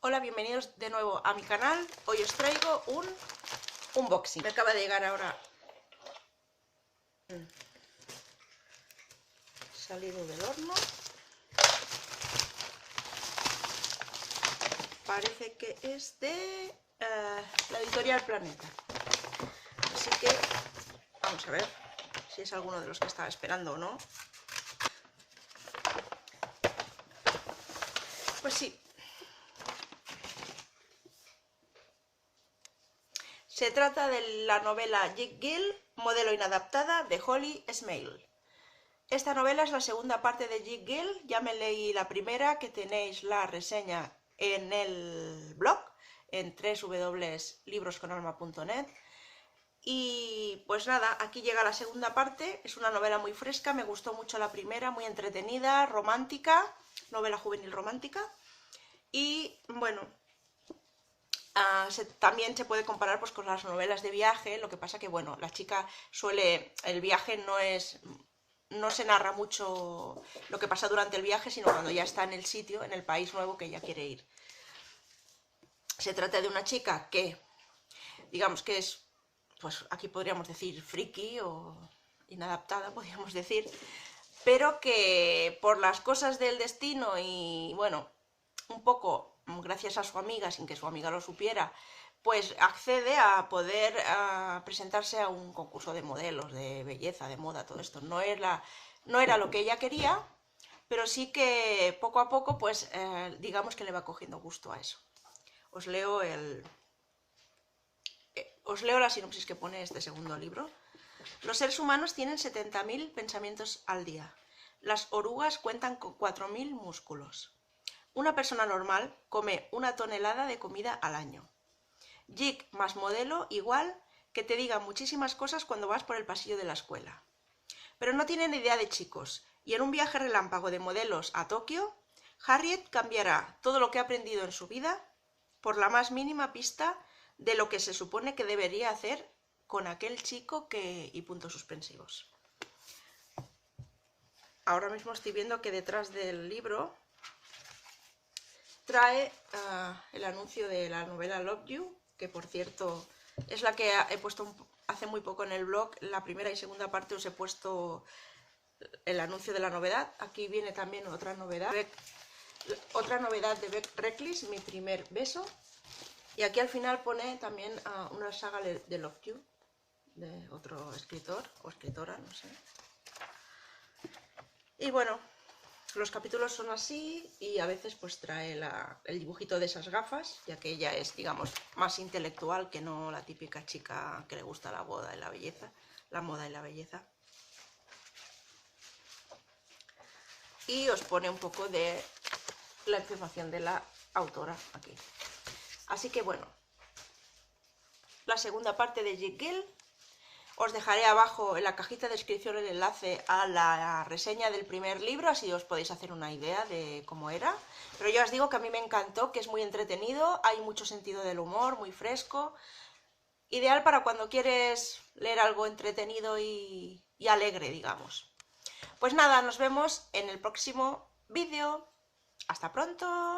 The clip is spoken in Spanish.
Hola, bienvenidos de nuevo a mi canal. Hoy os traigo un unboxing. Me acaba de llegar ahora salido del horno. Parece que es de la editorial Planeta. Así que vamos a ver si es alguno de los que estaba esperando o no. Pues sí. Se trata de la novela Jig Gill, modelo inadaptada, de Holly Smale. Esta novela es la segunda parte de Jig Gill. Ya me leí la primera, que tenéis la reseña en el blog, en www.librosconalma.net. Y pues nada, aquí llega la segunda parte. Es una novela muy fresca, me gustó mucho la primera, muy entretenida, romántica, novela juvenil romántica. Y bueno, también se puede comparar pues con las novelas de viaje. Lo que pasa que bueno, la chica el viaje no se narra mucho lo que pasa durante el viaje, sino cuando ya está en el sitio, en el país nuevo que ella quiere ir. Se trata de una chica que, digamos que es, pues aquí podríamos decir friki o inadaptada, podríamos decir, pero que por las cosas del destino y bueno, un poco gracias a su amiga, sin que su amiga lo supiera, pues accede a poder presentarse a un concurso de modelos, de belleza, de moda, todo esto. No era lo que ella quería, pero sí que poco a poco, pues digamos que le va cogiendo gusto a eso. Os leo la sinopsis que pone este segundo libro. Los seres humanos tienen 70.000 pensamientos al día. Las orugas cuentan con 4.000 músculos. Una persona normal come 1 tonelada de comida al año. Jig más modelo igual que te diga muchísimas cosas cuando vas por el pasillo de la escuela. Pero no tienen idea de chicos, y en un viaje relámpago de modelos a Tokio, Harriet cambiará todo lo que ha aprendido en su vida por la más mínima pista de lo que se supone que debería hacer con aquel chico que... y puntos suspensivos. Ahora mismo estoy viendo que detrás del libro trae el anuncio de la novela Love You, que por cierto es la que he puesto hace muy poco en el blog. La primera y segunda parte os he puesto el anuncio de la novedad. Aquí viene también otra novedad de Beck Reckless, Mi primer beso. Y aquí al final pone también una saga de Love You, de otro escritor o escritora, no sé. Y bueno, los capítulos son así y a veces pues trae el dibujito de esas gafas, ya que ella es, digamos, más intelectual que no la típica chica que le gusta la moda y la belleza, Y os pone un poco de la información de la autora aquí. Así que bueno, la segunda parte de Jig Gill. Os dejaré abajo en la cajita de descripción el enlace a la reseña del primer libro, así os podéis hacer una idea de cómo era. Pero ya os digo que a mí me encantó, que es muy entretenido, hay mucho sentido del humor, muy fresco. Ideal para cuando quieres leer algo entretenido y alegre, digamos. Pues nada, nos vemos en el próximo vídeo. ¡Hasta pronto!